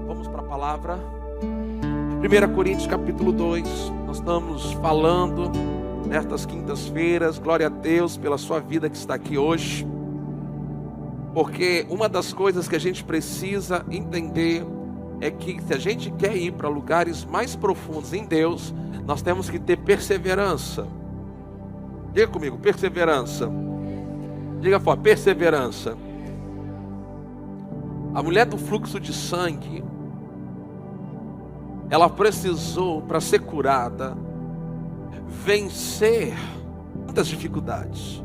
Vamos para a palavra. 1 Coríntios capítulo 2. Nós estamos falando nestas quintas-feiras. Glória a Deus pela sua vida que está aqui hoje. Porque uma das coisas que a gente precisa entender é que se a gente quer ir para lugares mais profundos em Deus, nós temos que ter perseverança. Diga comigo, perseverança. Diga fora, perseverança. A mulher do fluxo de sangue, ela precisou, para ser curada, vencer muitas dificuldades.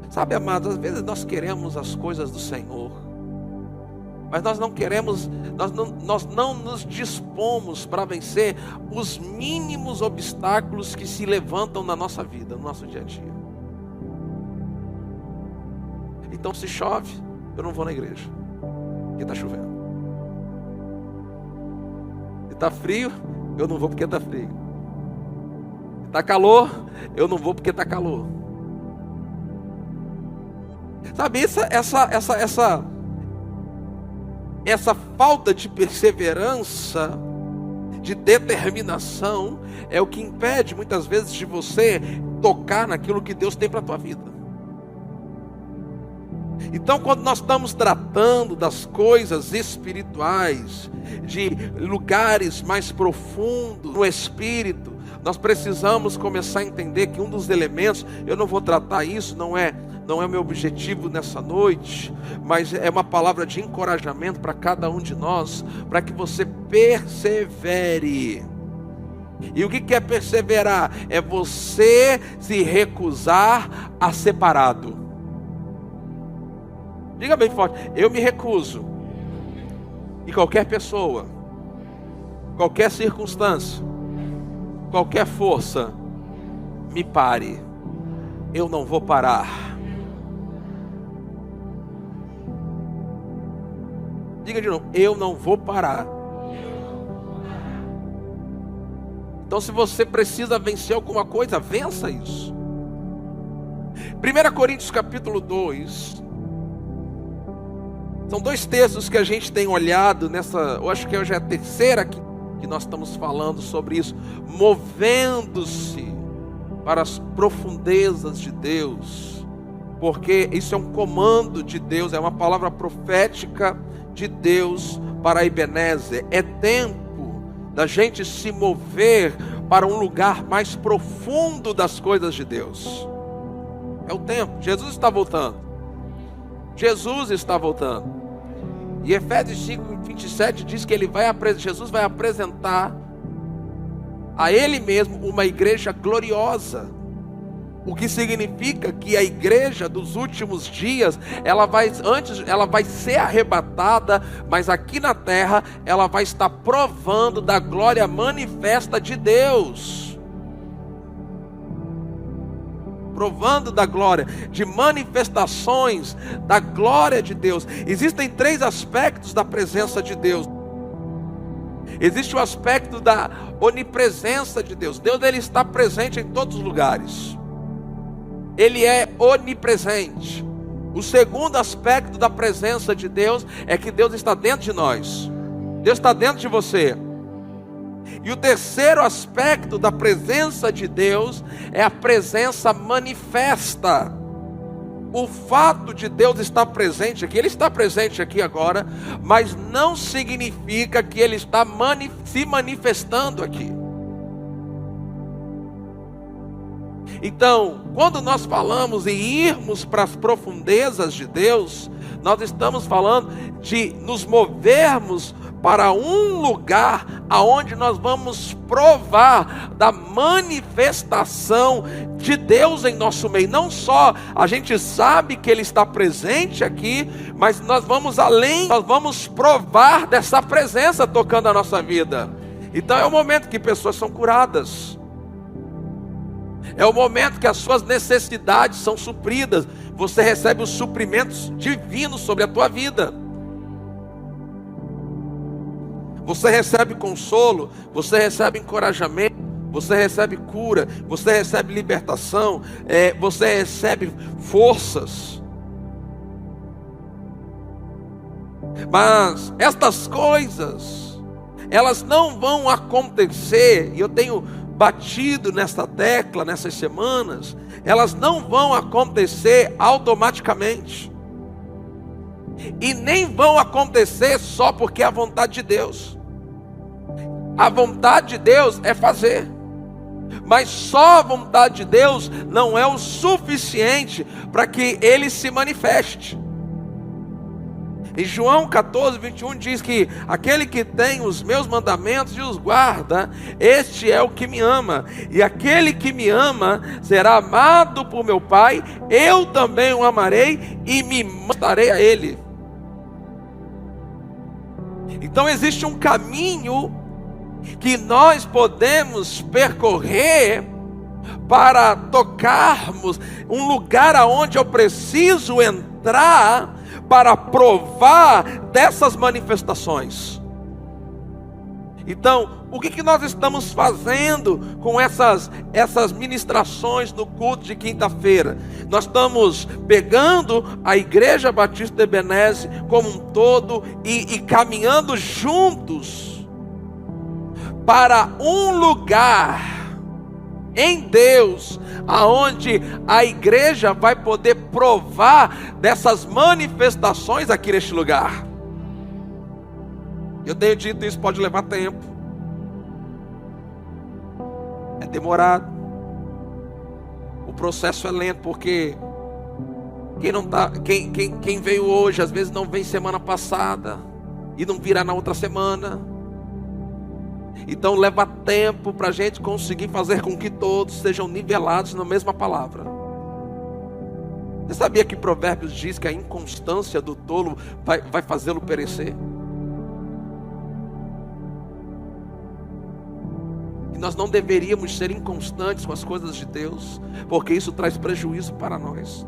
Sabe, amados, às vezes nós queremos as coisas do Senhor, mas nós não queremos, nós não nos dispomos para vencer os mínimos obstáculos que se levantam na nossa vida, no nosso dia a dia. Então, se chove, eu não vou na igreja, porque está chovendo. Se está frio, eu não vou porque está frio. Se está calor, eu não vou porque está calor. Sabe, essa falta de perseverança, de determinação, é o que impede muitas vezes de você tocar naquilo que Deus tem para a tua vida. Então, quando nós estamos tratando das coisas espirituais, de lugares mais profundos no espírito, nós precisamos começar a entender que um dos elementos, eu não vou tratar isso, não é meu objetivo nessa noite, mas é uma palavra de encorajamento para cada um de nós, para que você persevere. E o que é perseverar? É você se recusar a ser parado. Diga bem forte, eu me recuso. E qualquer pessoa, qualquer circunstância, qualquer força, me pare. Eu não vou parar. Diga de novo, eu não vou parar. Então, se você precisa vencer alguma coisa, vença isso. 1 Coríntios capítulo 2. São dois textos que a gente tem olhado nessa, eu acho que hoje é a terceira que nós estamos falando sobre isso. Movendo-se para as profundezas de Deus. Porque isso é um comando de Deus, é uma palavra profética de Deus para Ebenezer. É tempo da gente se mover para um lugar mais profundo das coisas de Deus. É o tempo. Jesus está voltando. Jesus está voltando. E Efésios 5:27 diz que Jesus vai apresentar a Ele mesmo uma igreja gloriosa. O que significa que a igreja dos últimos dias, ela vai ser arrebatada, mas aqui na terra ela vai estar provando da glória manifesta de Deus. Provando da glória, de manifestações da glória de Deus. Existem três aspectos da presença de Deus. Existe o aspecto da onipresença de Deus. Deus, ele está presente em todos os lugares. Ele é onipresente. O segundo aspecto da presença de Deus é que Deus está dentro de nós. Deus está dentro de você. E o terceiro aspecto da presença de Deus é a presença manifesta. O fato de Deus estar presente aqui, Ele está presente aqui agora, mas não significa que Ele está se manifestando aqui. Então, quando nós falamos em irmos para as profundezas de Deus, nós estamos falando de nos movermos para um lugar aonde nós vamos provar da manifestação de Deus em nosso meio. Não só a gente sabe que Ele está presente aqui, mas nós vamos além, nós vamos provar dessa presença tocando a nossa vida. Então é o momento que pessoas são curadas. É o momento que as suas necessidades são supridas. Você recebe os suprimentos divinos sobre a tua vida. Você recebe consolo, você recebe encorajamento, você recebe cura, você recebe libertação, você recebe forças. Mas estas coisas, elas não vão acontecer, e eu tenho batido nesta tecla nessas semanas, elas não vão acontecer automaticamente. E nem vão acontecer só porque é a vontade de Deus. A vontade de Deus é fazer. Mas só a vontade de Deus não é o suficiente para que Ele se manifeste. Em João 14, 21 diz que aquele que tem os meus mandamentos e os guarda, este é o que me ama. E aquele que me ama será amado por meu Pai, eu também o amarei e me mostrarei a Ele. Então existe um caminho que nós podemos percorrer para tocarmos um lugar aonde eu preciso entrar para provar dessas manifestações. Então, o que nós estamos fazendo com essas ministrações no culto de quinta-feira? Nós estamos pegando a Igreja Batista de Ebenezer como um todo e caminhando juntos para um lugar em Deus, aonde a igreja vai poder provar dessas manifestações aqui neste lugar. Eu tenho dito, isso pode levar tempo, é demorado, o processo é lento, porque quem veio hoje, às vezes não vem semana passada, e não virá na outra semana. Então leva tempo para a gente conseguir fazer com que todos sejam nivelados na mesma palavra. Você sabia que Provérbios diz que a inconstância do tolo vai fazê-lo perecer? E nós não deveríamos ser inconstantes com as coisas de Deus, porque isso traz prejuízo para nós.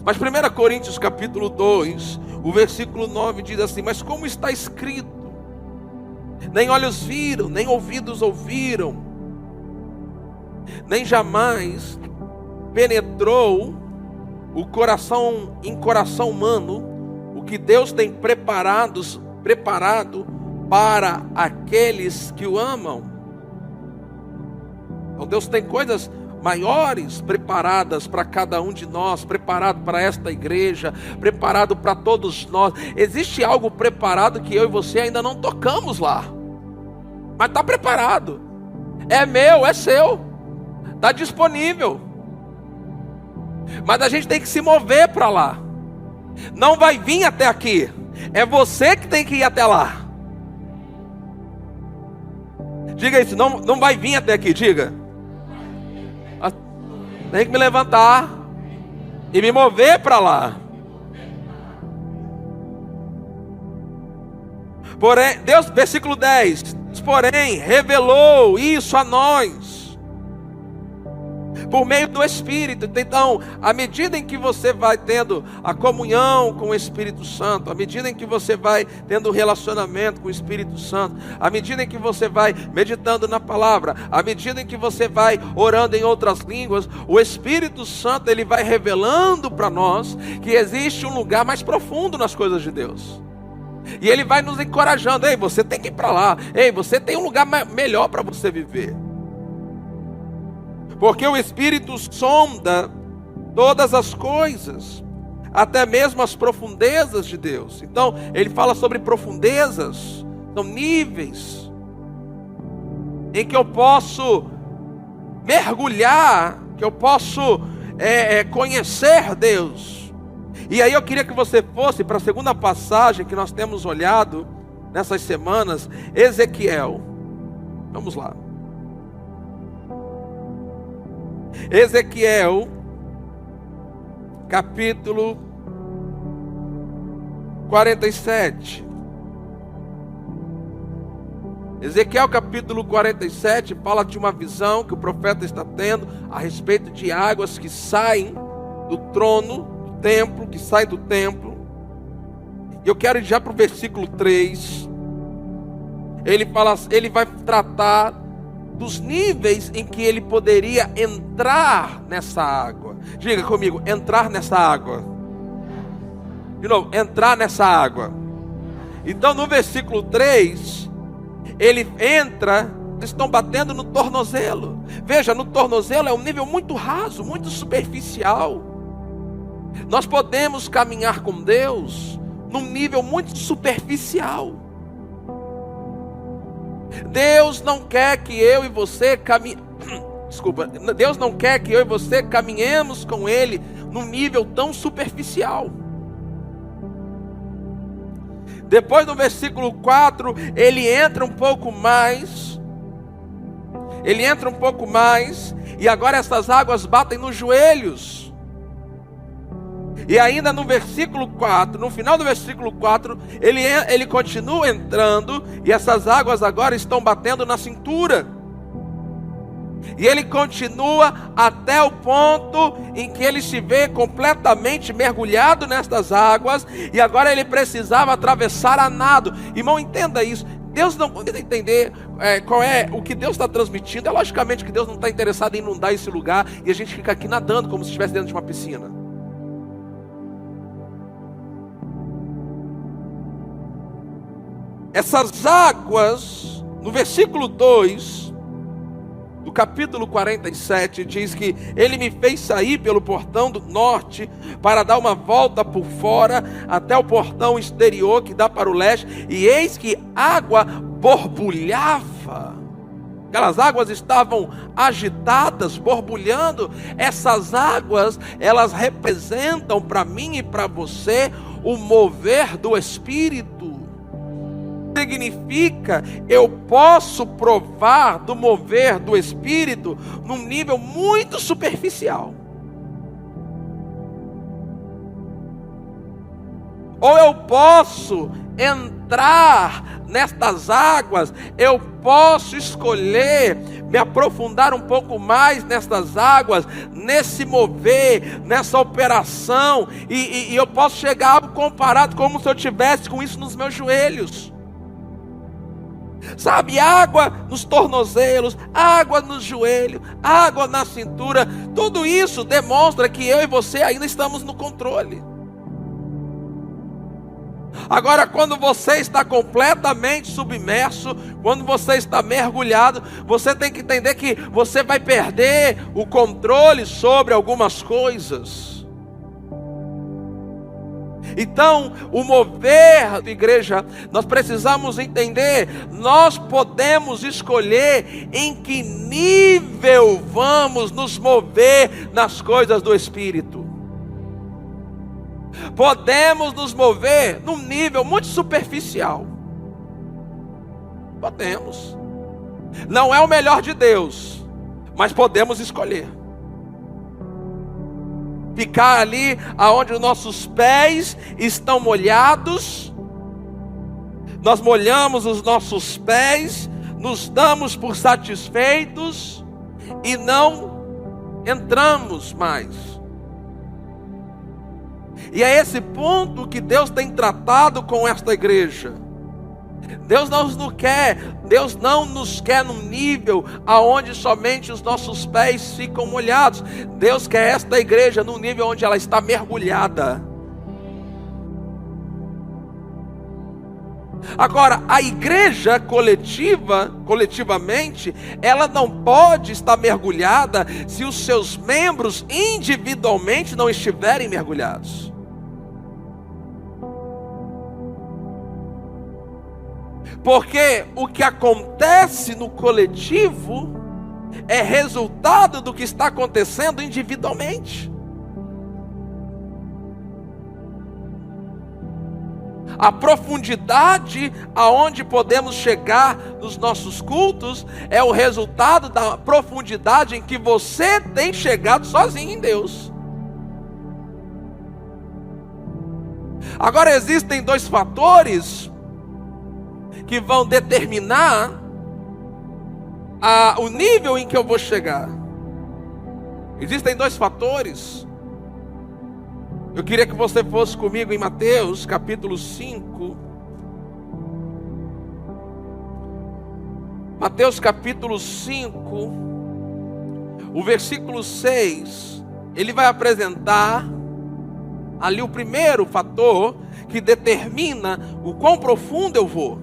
Mas 1 Coríntios capítulo 2, o versículo 9 diz assim: mas como está escrito, nem olhos viram, nem ouvidos ouviram, nem jamais penetrou em coração humano o que Deus tem preparado para aqueles que o amam. Então Deus tem coisas maiores preparadas para cada um de nós, preparado para esta igreja, preparado para todos nós. Existe algo preparado que eu e você ainda não tocamos lá, mas está preparado. É meu, é seu, está disponível. Mas a gente tem que se mover para lá. Não vai vir até aqui, é você que tem que ir até lá. Diga isso, não vai vir até aqui, diga. Tem que me levantar e me mover para lá. Porém, Deus, versículo 10, porém, revelou isso a nós por meio do Espírito. Então, à medida em que você vai tendo a comunhão com o Espírito Santo, à medida em que você vai tendo relacionamento com o Espírito Santo, à medida em que você vai meditando na palavra, à medida em que você vai orando em outras línguas, o Espírito Santo, ele vai revelando para nós que existe um lugar mais profundo nas coisas de Deus. E ele vai nos encorajando: ei, você tem que ir para lá, ei, você tem um lugar melhor para você viver. Porque o Espírito sonda todas as coisas, até mesmo as profundezas de Deus. Então, ele fala sobre profundezas, são níveis em que eu posso mergulhar, que eu posso conhecer Deus. E aí eu queria que você fosse para a segunda passagem que nós temos olhado nessas semanas, Ezequiel. Vamos lá. Ezequiel, capítulo 47. Ezequiel capítulo 47 fala de uma visão que o profeta está tendo a respeito de águas que saem do trono do templo, que saem do templo. E eu quero ir já para o versículo 3. Ele vai tratar dos níveis em que ele poderia entrar nessa água. Diga comigo, entrar nessa água. De novo, entrar nessa água. Então no versículo 3, ele entra, estão batendo no tornozelo. Veja, no tornozelo é um nível muito raso, muito superficial. Nós podemos caminhar com Deus num nível muito superficial. Deus não quer que eu e você Deus não quer que eu e você caminhemos com Ele num nível tão superficial. Depois no versículo 4, ele entra um pouco mais. E agora essas águas batem nos joelhos. E ainda no versículo 4, no final do versículo 4, ele continua entrando, e essas águas agora estão batendo na cintura. E ele continua até o ponto em que ele se vê completamente mergulhado nestas águas, e agora ele precisava atravessar a nado. Irmão, entenda isso. Deus não pode entender qual é o que Deus está transmitindo. É logicamente que Deus não está interessado em inundar esse lugar, e a gente fica aqui nadando como se estivesse dentro de uma piscina. Essas águas, no versículo 2 do capítulo 47, diz que ele me fez sair pelo portão do norte para dar uma volta por fora até o portão exterior que dá para o leste, e eis que água borbulhava. Aquelas águas estavam agitadas, borbulhando. Essas águas, elas representam para mim e para você o mover do Espírito. Significa, eu posso provar do mover do Espírito num nível muito superficial. Ou eu posso entrar nestas águas, eu posso escolher me aprofundar um pouco mais nestas águas, nesse mover, nessa operação, e eu posso chegar a algo comparado como se eu tivesse com isso nos meus joelhos. Sabe, água nos tornozelos, água no joelho, água na cintura, tudo isso demonstra que eu e você ainda estamos no controle. Agora, quando você está completamente submerso, quando você está mergulhado, você tem que entender que você vai perder o controle sobre algumas coisas. Então, o mover da igreja, nós precisamos entender, nós podemos escolher em que nível vamos nos mover nas coisas do Espírito. Podemos nos mover num nível muito superficial. Podemos. Não é o melhor de Deus, mas podemos escolher. Ficar ali aonde os nossos pés estão molhados. Nós molhamos os nossos pés, nos damos por satisfeitos e não entramos mais. E é esse ponto que Deus tem tratado com esta igreja. Deus não nos quer num nível aonde somente os nossos pés ficam molhados. Deus quer esta igreja num nível onde ela está mergulhada. Agora, a igreja coletivamente, ela não pode estar mergulhada se os seus membros individualmente não estiverem mergulhados. Porque o que acontece no coletivo é resultado do que está acontecendo individualmente. A profundidade aonde podemos chegar nos nossos cultos é o resultado da profundidade em que você tem chegado sozinho em Deus. Agora, existem dois fatores que vão determinar o nível em que eu vou chegar. Existem dois fatores. Eu queria que você fosse comigo em Mateus capítulo 5. Mateus capítulo 5, o versículo 6, ele vai apresentar ali o primeiro fator que determina o quão profundo eu vou.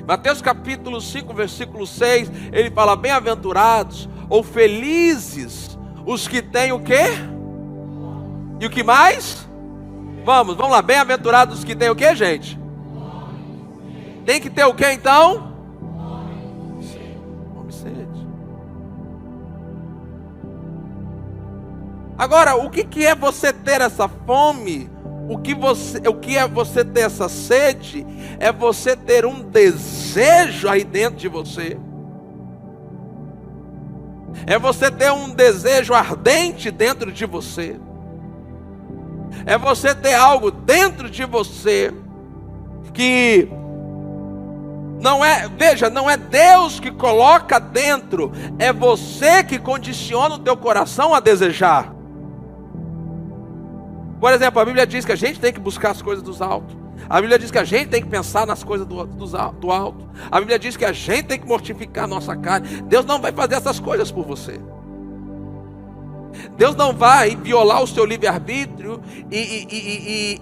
Mateus capítulo 5, versículo 6, ele fala: bem-aventurados ou felizes os que têm o quê? E o que mais? Vamos lá, bem-aventurados os que têm o quê, gente? Tem que ter o quê então? Fome e sede. Agora, o que é você ter essa fome? O que é você ter essa sede? É você ter um desejo aí dentro de você. É você ter um desejo ardente dentro de você. É você ter algo dentro de você que não é, veja, não é Deus que coloca dentro, é você que condiciona o teu coração a desejar. Por exemplo, a Bíblia diz que a gente tem que buscar as coisas dos altos. A Bíblia diz que a gente tem que pensar nas coisas do alto. A Bíblia diz que a gente tem que mortificar a nossa carne. Deus não vai fazer essas coisas por você. Deus não vai violar o seu livre-arbítrio e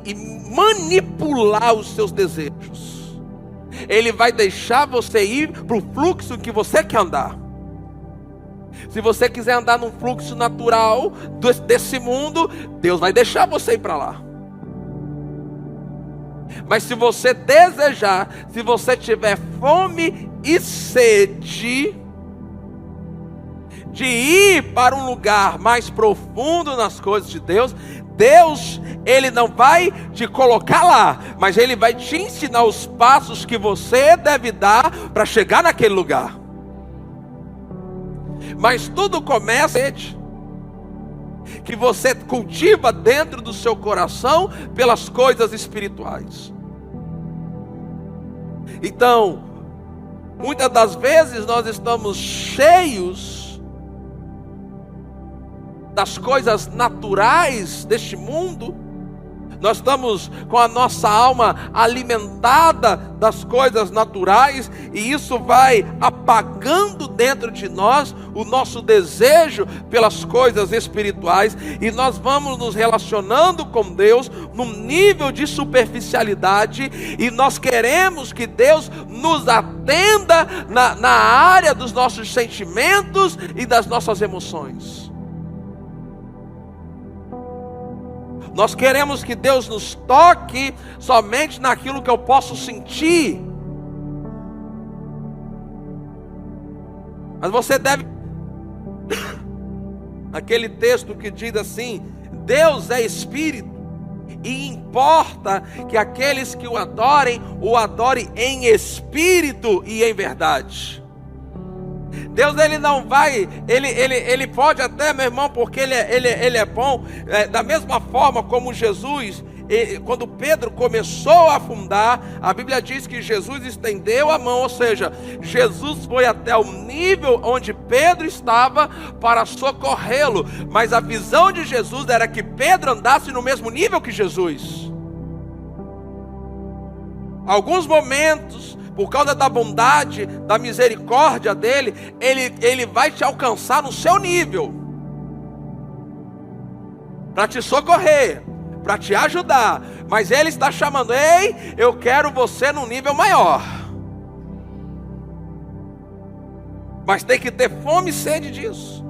manipular os seus desejos. Ele vai deixar você ir para o fluxo que você quer andar. Se você quiser andar num fluxo natural desse mundo, Deus vai deixar você ir para lá. Mas se você desejar, se você tiver fome e sede de ir para um lugar mais profundo nas coisas de Deus, Deus, Ele não vai te colocar lá, mas Ele vai te ensinar os passos que você deve dar para chegar naquele lugar. Mas tudo começa que você cultiva dentro do seu coração pelas coisas espirituais. Então, muitas das vezes nós estamos cheios das coisas naturais deste mundo. Nós estamos com a nossa alma alimentada das coisas naturais, e isso vai apagando dentro de nós o nosso desejo pelas coisas espirituais, e nós vamos nos relacionando com Deus num nível de superficialidade, e nós queremos que Deus nos atenda na área dos nossos sentimentos e das nossas emoções. Nós queremos que Deus nos toque somente naquilo que eu posso sentir. Mas você deve... Aquele texto que diz assim: Deus é Espírito, e importa que aqueles que o adorem em espírito e em verdade. Deus, Ele não vai, Ele pode até, meu irmão, porque Ele é bom, da mesma forma como Jesus, quando Pedro começou a afundar, a Bíblia diz que Jesus estendeu a mão, ou seja, Jesus foi até o nível onde Pedro estava para socorrê-lo, mas a visão de Jesus era que Pedro andasse no mesmo nível que Jesus. Alguns momentos, por causa da bondade, da misericórdia dele, ele vai te alcançar no seu nível, para te socorrer, para te ajudar. Mas Ele está chamando: ei, eu quero você num nível maior. Mas tem que ter fome e sede disso.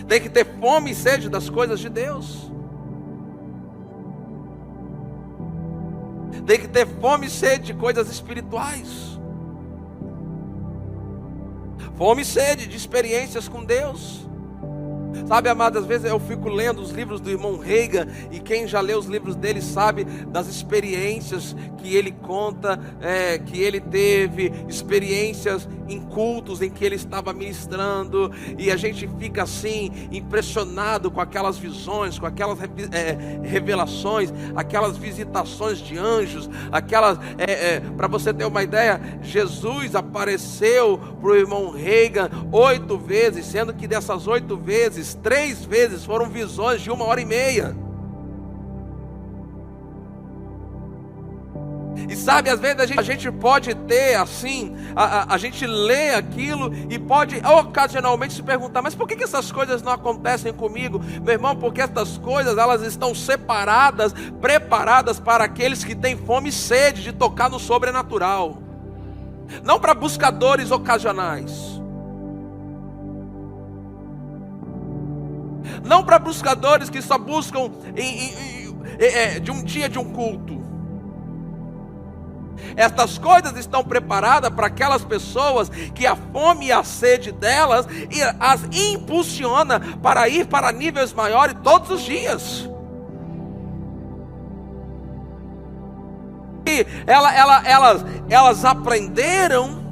Tem que ter fome e sede das coisas de Deus. Tem que ter fome e sede de coisas espirituais. Fome e sede de experiências com Deus. Sabe, amados, às vezes eu fico lendo os livros do irmão Reagan, e quem já leu os livros dele sabe das experiências que ele conta, que ele teve, experiências em cultos em que ele estava ministrando, e a gente fica assim, impressionado com aquelas visões, com aquelas revelações, aquelas visitações de anjos, para você ter uma ideia, Jesus apareceu para o irmão Reagan 8 vezes, sendo que dessas 8 vezes, 3 vezes foram visões de 1h30. E Sabe, às vezes a gente pode ter assim, a gente lê aquilo e pode ocasionalmente se perguntar: mas por que essas coisas não acontecem comigo? Meu irmão, porque essas coisas, elas estão separadas, preparadas para aqueles que têm fome e sede de tocar no sobrenatural, não para buscadores ocasionais, não para buscadores que só buscam de um dia de um culto. Estas coisas estão preparadas para aquelas pessoas que a fome e a sede delas as impulsiona para ir para níveis maiores todos os dias. E elas aprenderam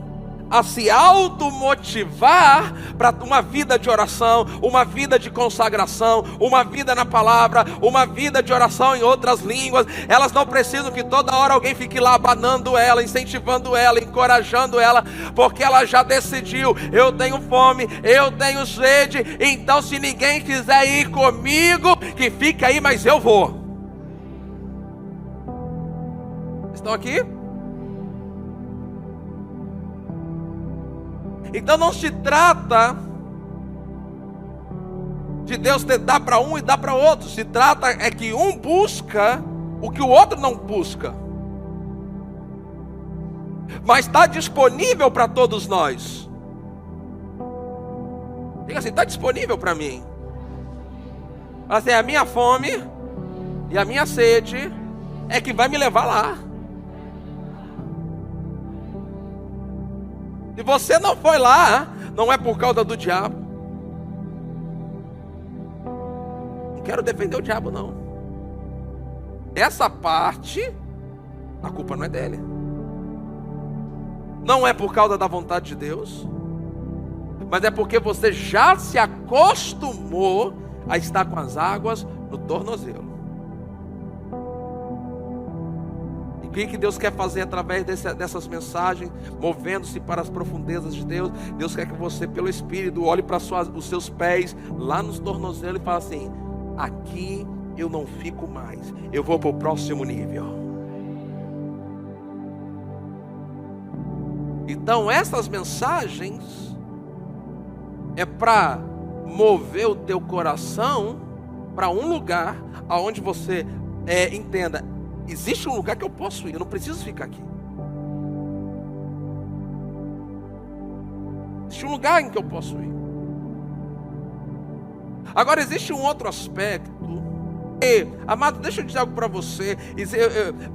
a se automotivar para uma vida de oração, uma vida de consagração, uma vida na palavra, uma vida de oração em outras línguas. Elas não precisam que toda hora alguém fique lá abanando ela, incentivando ela, encorajando ela, porque ela já decidiu: eu tenho fome, eu tenho sede, então se ninguém quiser ir comigo, que fique aí, mas eu vou. Estão aqui? Então não se trata de Deus dar para um e dar para outro. Se trata é que um busca o que o outro não busca, mas está disponível para todos nós. Diga assim: está disponível para mim. Assim, a minha fome e a minha sede é que vai me levar lá. Se você não foi lá, não é por causa do diabo. Não quero defender o diabo, não. Essa parte, a culpa não é dele. Não é por causa da vontade de Deus, mas é porque você já se acostumou a estar com as águas no tornozelo. O que Deus quer fazer através dessas mensagens, movendo-se para as profundezas de Deus? Deus quer que você, pelo Espírito, olhe para os seus pés, lá nos tornozelos, e fale assim: aqui eu não fico mais, eu vou para o próximo nível. Então essas mensagens é para mover o teu coração para um lugar aonde você entenda: existe um lugar que eu posso ir, eu não preciso ficar aqui. Existe um lugar em que eu posso ir. Agora existe um outro aspecto. Amado, deixa eu dizer algo para você.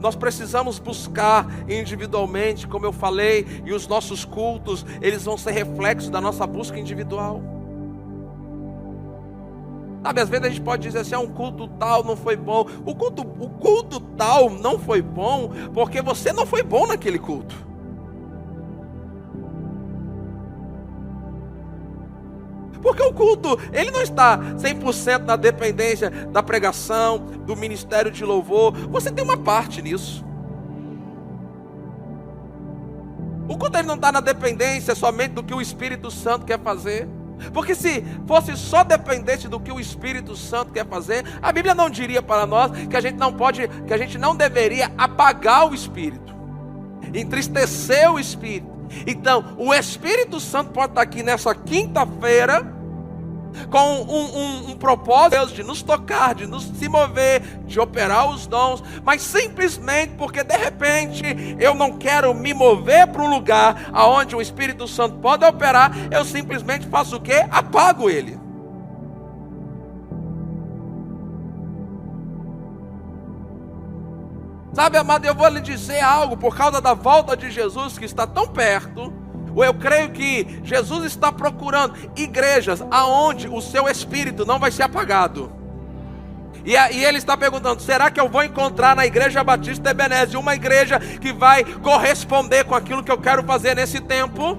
Nós precisamos buscar individualmente, como eu falei, e os nossos cultos, eles vão ser reflexos da nossa busca individual. Sabe, às vezes a gente pode dizer assim: um culto tal não foi bom. O culto tal não foi bom porque você não foi bom naquele culto. Porque o culto, ele não está 100% na dependência da pregação, do ministério de louvor. Você tem uma parte nisso. O culto, ele não está na dependência somente do que o Espírito Santo quer fazer. Porque se fosse só dependente do que o Espírito Santo quer fazer, a Bíblia não diria para nós que a gente não pode, que a gente não deveria apagar o Espírito, entristecer o Espírito. Então, o Espírito Santo pode estar aqui nessa quinta-feira com um propósito de nos tocar, de nos se mover, de operar os dons, mas simplesmente porque de repente eu não quero me mover para um lugar aonde o Espírito Santo pode operar, eu simplesmente faço o quê? Apago ele. Sabe, amado, eu vou lhe dizer algo, por causa da volta de Jesus que está tão perto. Eu creio que Jesus está procurando igrejas aonde o seu espírito não vai ser apagado. E ele está perguntando: será que eu vou encontrar na Igreja Batista Ebenezer uma igreja que vai corresponder com aquilo que eu quero fazer nesse tempo?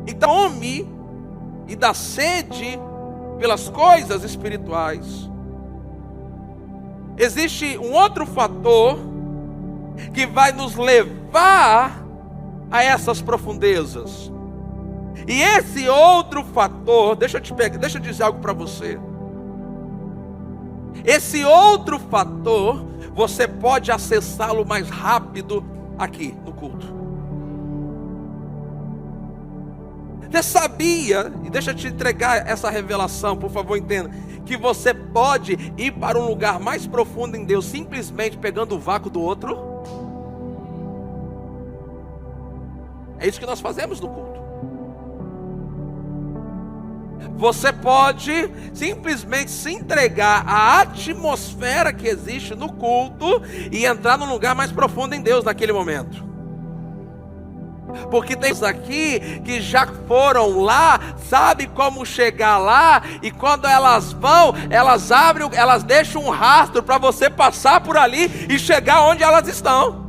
Então, fome e da sede pelas coisas espirituais. Existe um outro fator que vai nos levar a essas profundezas. E esse outro fator, deixa eu dizer algo para você. Esse outro fator, você pode acessá-lo mais rápido aqui no culto. Você sabia, e deixa eu te entregar essa revelação, por favor, entenda, que você pode ir para um lugar mais profundo em Deus, simplesmente pegando o vácuo do outro? É isso que nós fazemos no culto. Você pode simplesmente se entregar à atmosfera que existe no culto e entrar num lugar mais profundo em Deus naquele momento. Porque tem aqui que já foram lá, sabe como chegar lá, e quando elas vão, elas abrem, elas deixam um rastro para você passar por ali e chegar onde elas estão.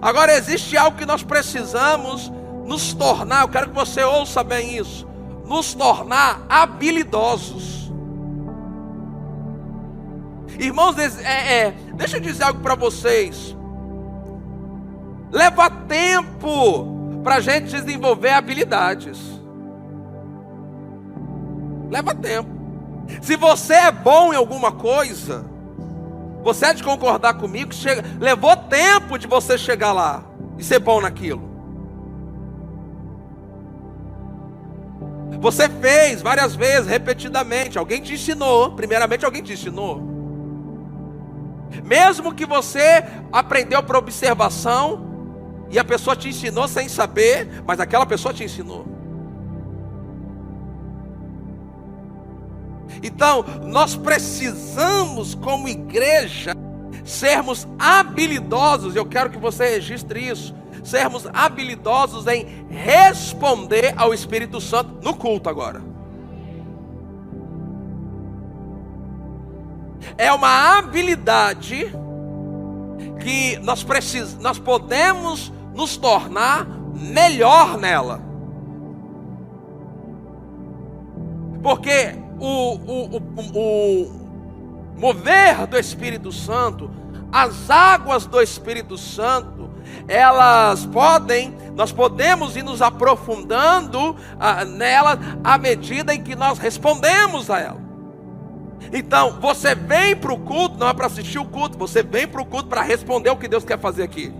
Agora existe algo que nós precisamos nos tornar, eu quero que você ouça bem isso, nos tornar habilidosos. Irmãos, deixa eu dizer algo para vocês. Leva tempo para a gente desenvolver habilidades. Leva tempo. Se você é bom em alguma coisa, você é de concordar comigo que levou tempo de você chegar lá e ser bom naquilo. Você fez várias vezes, repetidamente. Alguém te ensinou. Primeiramente alguém te ensinou. Mesmo que você aprendeu por observação e a pessoa te ensinou sem saber, mas aquela pessoa te ensinou. Então, nós precisamos como igreja sermos habilidosos, eu quero que você registre isso, sermos habilidosos em responder ao Espírito Santo no culto agora. É uma habilidade que nós podemos nos tornar melhor nela. Porque o mover do Espírito Santo, as águas do Espírito Santo, nós podemos ir nos aprofundando nela à medida em que nós respondemos a ela. Então, você vem para o culto, não é para assistir o culto, você vem para o culto para responder o que Deus quer fazer aqui.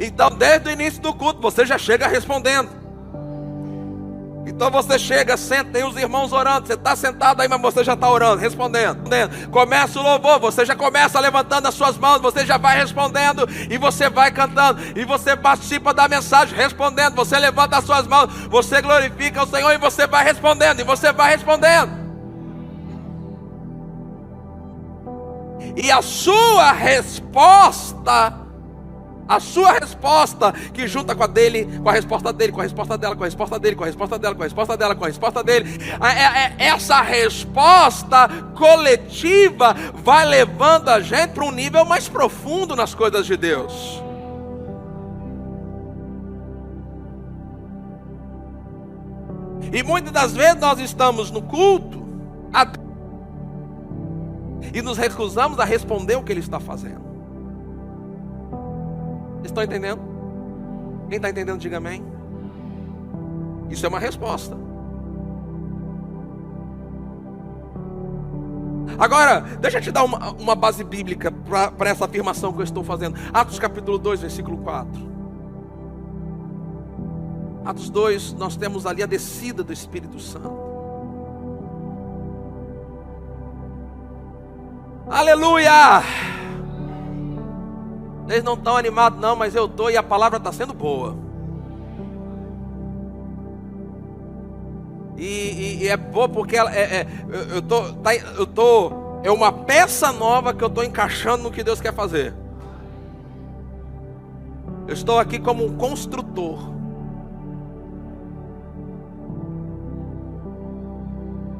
Então, desde o início do culto, você já chega respondendo. Então você chega, senta, tem os irmãos orando, você está sentado aí, mas você já está orando, respondendo. Começa o louvor, você já começa levantando as suas mãos, você já vai respondendo, e você vai cantando, e você participa da mensagem respondendo, você levanta as suas mãos, você glorifica o Senhor, e você vai respondendo, e você vai respondendo. E a sua resposta que junta com a dele, com a resposta dele, com a resposta dela, com a resposta dele, com a resposta dela, com a resposta dela, com a resposta dele, essa resposta coletiva vai levando a gente para um nível mais profundo nas coisas de Deus. E muitas das vezes nós estamos no culto e nos recusamos a responder o que Ele está fazendo. Vocês estão entendendo? Quem está entendendo, diga amém. Isso é uma resposta. Agora, deixa eu te dar uma base bíblica para essa afirmação que eu estou fazendo. Atos capítulo 2, versículo 4. Atos 2, nós temos ali a descida do Espírito Santo. Aleluia! Vocês não estão animados não, mas eu estou, e a palavra está sendo boa. E é boa porque é uma peça nova que eu estou encaixando no que Deus quer fazer. Eu estou aqui como um construtor.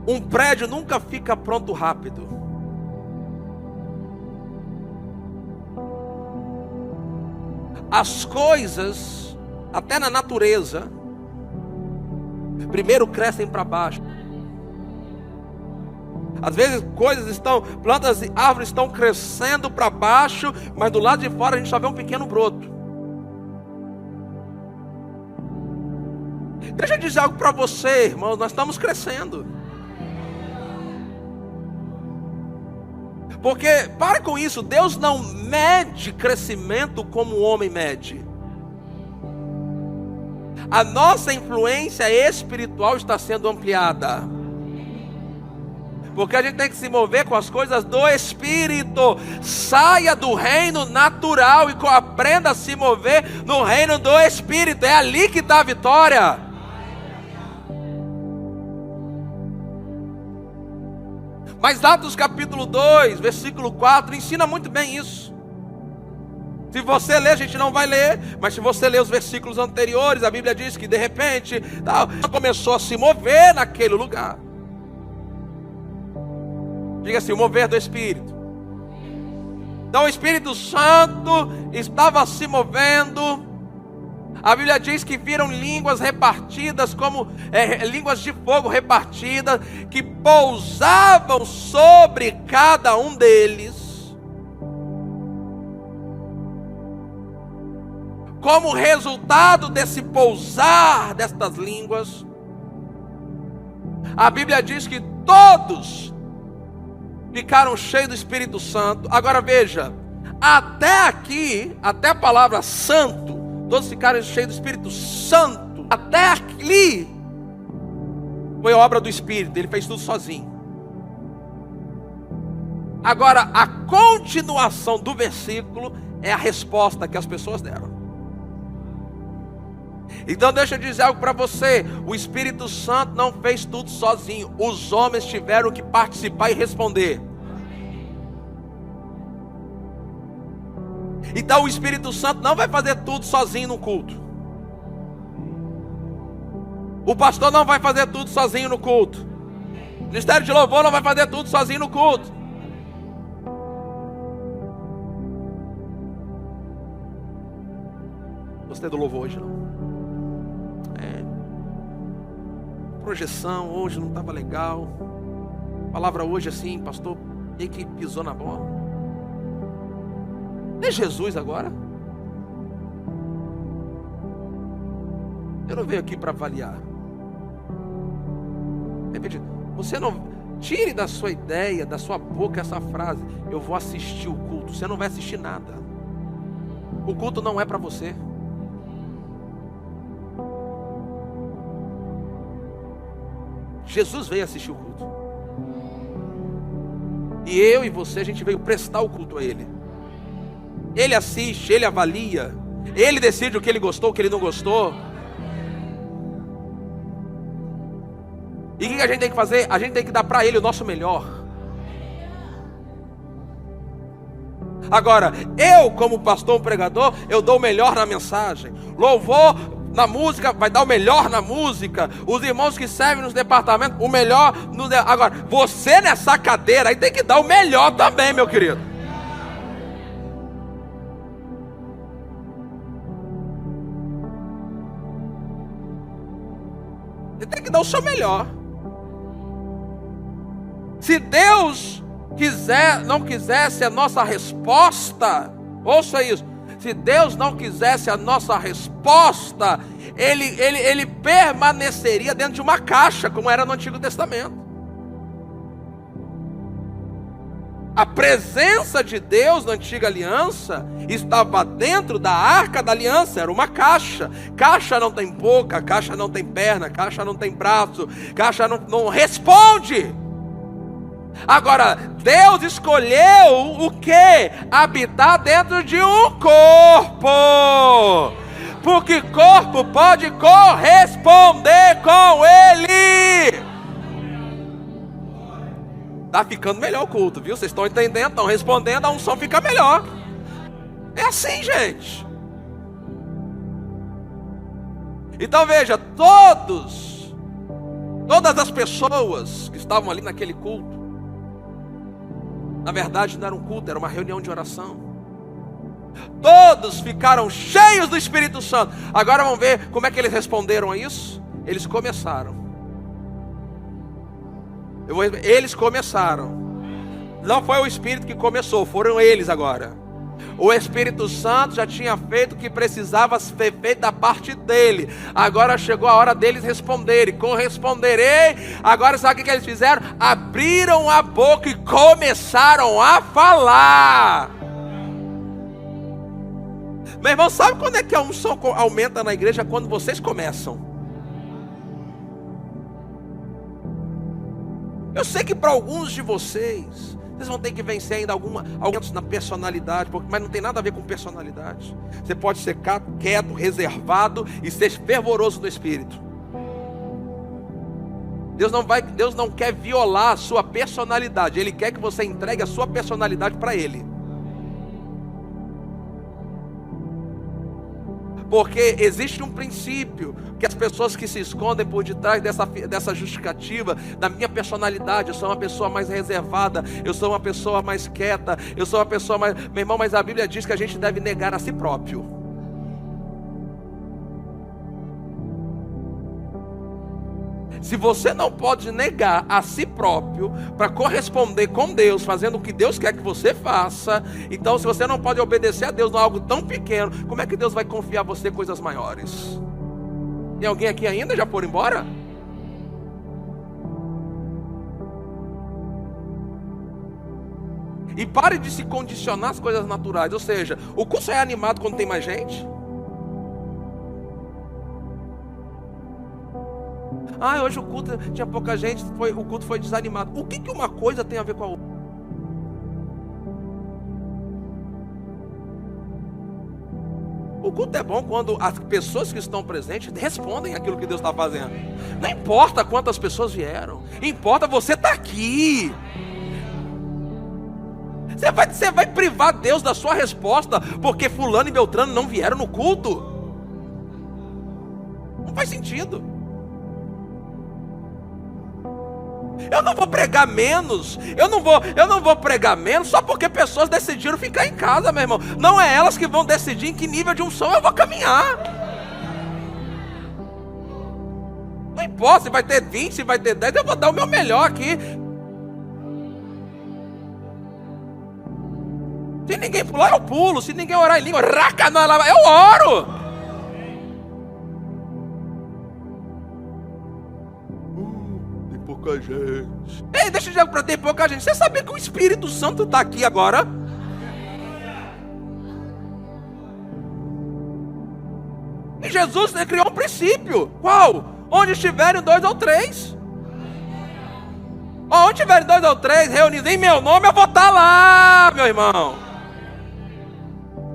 Um prédio nunca fica pronto rápido. As coisas, até na natureza, primeiro crescem para baixo. Às vezes plantas e árvores estão crescendo para baixo, mas do lado de fora a gente só vê um pequeno broto. Deixa eu dizer algo para você, irmãos, nós estamos crescendo. Porque, para com isso, Deus não mede crescimento como o homem mede. A nossa influência espiritual está sendo ampliada. Porque a gente tem que se mover com as coisas do Espírito. Saia do reino natural e aprenda a se mover no reino do Espírito. É ali que está a vitória. Mas Atos capítulo 2, versículo 4, ensina muito bem isso. Se você ler, a gente não vai ler, mas se você ler os versículos anteriores, a Bíblia diz que de repente começou a se mover naquele lugar. Diga assim, o mover do Espírito. Então o Espírito Santo estava se movendo. A Bíblia diz que viram línguas repartidas, como línguas de fogo repartidas, que pousavam sobre cada um deles. Como resultado desse pousar destas línguas, a Bíblia diz que todos ficaram cheios do Espírito Santo. Agora veja, até aqui, até a palavra santo, todos ficaram cheios do Espírito Santo. Até aqui foi a obra do Espírito, ele fez tudo sozinho. Agora, a continuação do versículo é a resposta que as pessoas deram. Então deixa eu dizer algo para você. O Espírito Santo não fez tudo sozinho. Os homens tiveram que participar e responder. Então o Espírito Santo não vai fazer tudo sozinho no culto. O pastor não vai fazer tudo sozinho no culto. O ministério de louvor não vai fazer tudo sozinho no culto. Gostei do louvor hoje não. Projeção hoje não estava legal. Palavra hoje assim, pastor, meio que pisou na bola. É Jesus agora. Eu não venho aqui para avaliar. Você não tire da sua ideia, da sua boca essa frase: eu vou assistir o culto. Você não vai assistir nada. O culto não é para você. Jesus veio assistir o culto. E eu e você, a gente veio prestar o culto a Ele. Ele assiste, Ele avalia. Ele decide o que Ele gostou, o que Ele não gostou. E o que a gente tem que fazer? A gente tem que dar para Ele o nosso melhor. Agora, eu como pastor, pregador, eu dou o melhor na mensagem. Louvor, na música, vai dar o melhor na música. Os irmãos que servem nos departamentos, o melhor. Agora, você nessa cadeira aí tem que dar o melhor também, meu querido. Você tem que dar o seu melhor. Se Deus não quisesse a nossa resposta, ouça isso. Se Deus não quisesse a nossa resposta, Ele permaneceria dentro de uma caixa, como era no Antigo Testamento. A presença de Deus na Antiga Aliança estava dentro da Arca da Aliança, era uma caixa. Caixa não tem boca, caixa não tem perna, caixa não tem braço, caixa não responde. Agora, Deus escolheu o que? Habitar dentro de um corpo. Porque corpo pode corresponder com Ele. Está ficando melhor o culto, viu? Vocês estão entendendo, estão respondendo, a unção fica melhor. É assim, gente. Então veja, todas as pessoas que estavam ali naquele culto, na verdade não era um culto, era uma reunião de oração. Todos ficaram cheios do Espírito Santo. Agora vamos ver como é que eles responderam a isso. Eles começaram. Eles começaram. Não foi o Espírito que começou, foram eles agora. O Espírito Santo já tinha feito o que precisava ser feito da parte dele. Agora chegou a hora deles responderem. Corresponderei. Agora sabe o que eles fizeram? Abriram a boca e começaram a falar. Meu irmão, sabe quando é que a unção aumenta na igreja? Quando vocês começam. Eu sei que para alguns de vocês vão ter que vencer ainda alguns na personalidade, mas não tem nada a ver com personalidade. Você pode ser quieto, reservado e ser fervoroso no espírito. Deus não quer violar a sua personalidade. Ele quer que você entregue a sua personalidade para Ele. Porque existe um princípio que as pessoas que se escondem por detrás dessa justificativa da minha personalidade, eu sou uma pessoa mais reservada, eu sou uma pessoa mais quieta, eu sou uma pessoa mais... Meu irmão, mas a Bíblia diz que a gente deve negar a si próprio. Se você não pode negar a si próprio para corresponder com Deus, fazendo o que Deus quer que você faça, então se você não pode obedecer a Deus em algo tão pequeno, como é que Deus vai confiar a você coisas maiores? Tem alguém aqui ainda? Já foram embora? E pare de se condicionar às coisas naturais. Ou seja, o culto só é animado quando tem mais gente. Hoje o culto tinha pouca gente, o culto foi desanimado. O que uma coisa tem a ver com a outra? O culto é bom quando as pessoas que estão presentes respondem aquilo que Deus está fazendo. Não importa quantas pessoas vieram, importa você estar aqui. Você vai privar Deus da sua resposta porque fulano e beltrano não vieram no culto? Não faz sentido. Eu não vou pregar menos. Eu não vou pregar menos só porque pessoas decidiram ficar em casa, meu irmão. Não é elas que vão decidir em que nível de unção eu vou caminhar. Não importa se vai ter 20, se vai ter 10, eu vou dar o meu melhor aqui. Se ninguém pular, eu pulo. Se ninguém orar em língua, eu oro. Pouca gente. Ei, deixa eu dizer para ter pouca gente. Você sabia que o Espírito Santo está aqui agora? E Jesus criou um princípio. Qual? Onde estiverem 2 ou 3. Onde estiverem 2 ou 3 reunidos em meu nome, eu vou estar lá, meu irmão.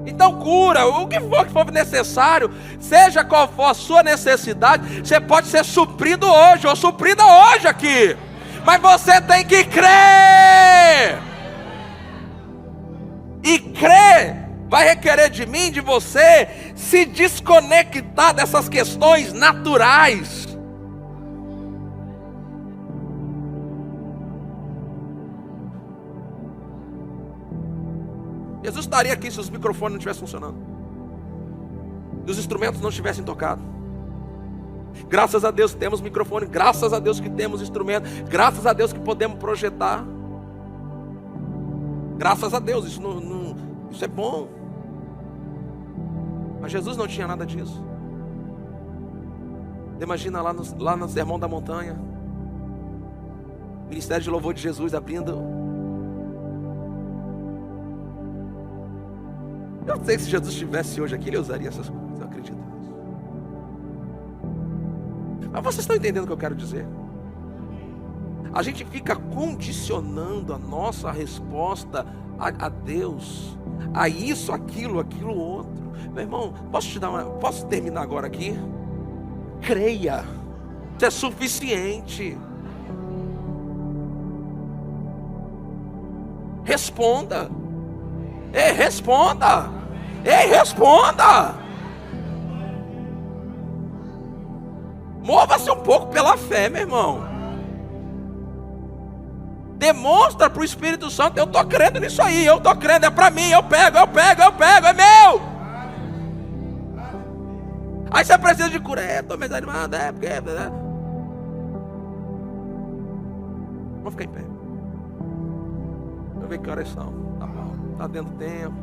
Então cura, o que for necessário, seja qual for a sua necessidade, você pode ser suprido hoje, ou suprida hoje aqui. Mas você tem que crer. E crer vai requerer de mim, de você, se desconectar dessas questões naturais. Jesus estaria aqui se os microfones não estivessem funcionando, se os instrumentos não estivessem tocado. Graças a Deus que temos microfone, graças a Deus que temos instrumento, graças a Deus que podemos projetar. Graças a Deus, isso é bom. Mas Jesus não tinha nada disso. Imagina lá no Sermão da Montanha, Ministério de Louvor de Jesus abrindo. Eu não sei se Jesus estivesse hoje aqui, ele usaria essas coisas, eu acredito nisso. Mas vocês estão entendendo o que eu quero dizer? A gente fica condicionando a nossa resposta a Deus, a isso, aquilo outro. Meu irmão, posso terminar agora aqui? Creia, isso é suficiente. Responda. Ei, responda. Ei, responda. Mova-se um pouco pela fé, meu irmão. Demonstra para o Espírito Santo: eu estou crendo nisso aí, eu estou crendo, é para mim, eu pego, é meu. Aí você precisa de cura, estou meio desanimado, porque... Vamos ficar em pé. Deixa eu ver que horas são. Tá bom, tá dentro do tempo.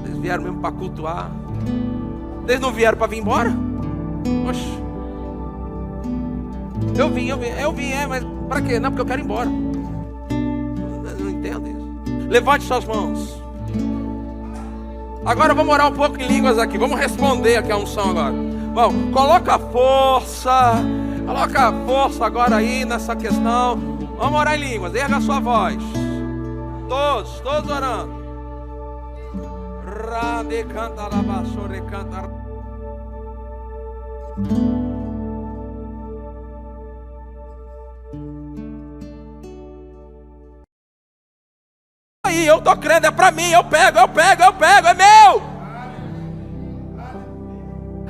Vocês vieram mesmo para cultuar? Vocês não vieram para vir embora? Oxe. Eu vim, mas para quê? Não, porque eu quero ir embora. Não entendo isso. Levante suas mãos. Agora vamos orar um pouco em línguas aqui. Vamos responder aqui a unção agora. Bom, coloca força agora aí nessa questão. Vamos orar em línguas. Erga a sua voz. Todos orando. Rade canta labassore canta. Aí, eu tô crendo, é pra mim, eu pego, é meu.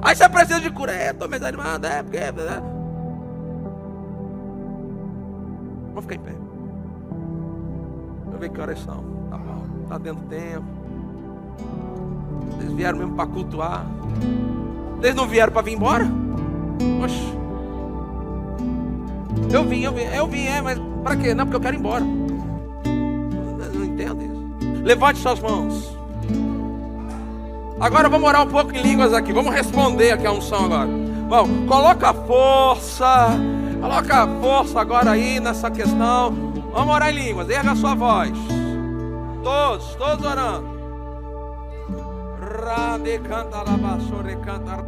Aí você precisa de cura, tô meio desanimado, porque... Vamos ficar em pé. Deixa eu ver que horas são. Tá bom, tá dentro do tempo. Vocês vieram mesmo para cultuar? Vocês não vieram para vir embora? Oxe. Eu vim, mas para quê? Não, porque eu quero ir embora. Não entendo isso. Levante suas mãos. Agora vamos orar um pouco em línguas aqui. Vamos responder aqui a unção agora. Bom, coloca força agora aí nessa questão. Vamos orar em línguas. Erga a sua voz. Todos orando. Rade canta labassore canta.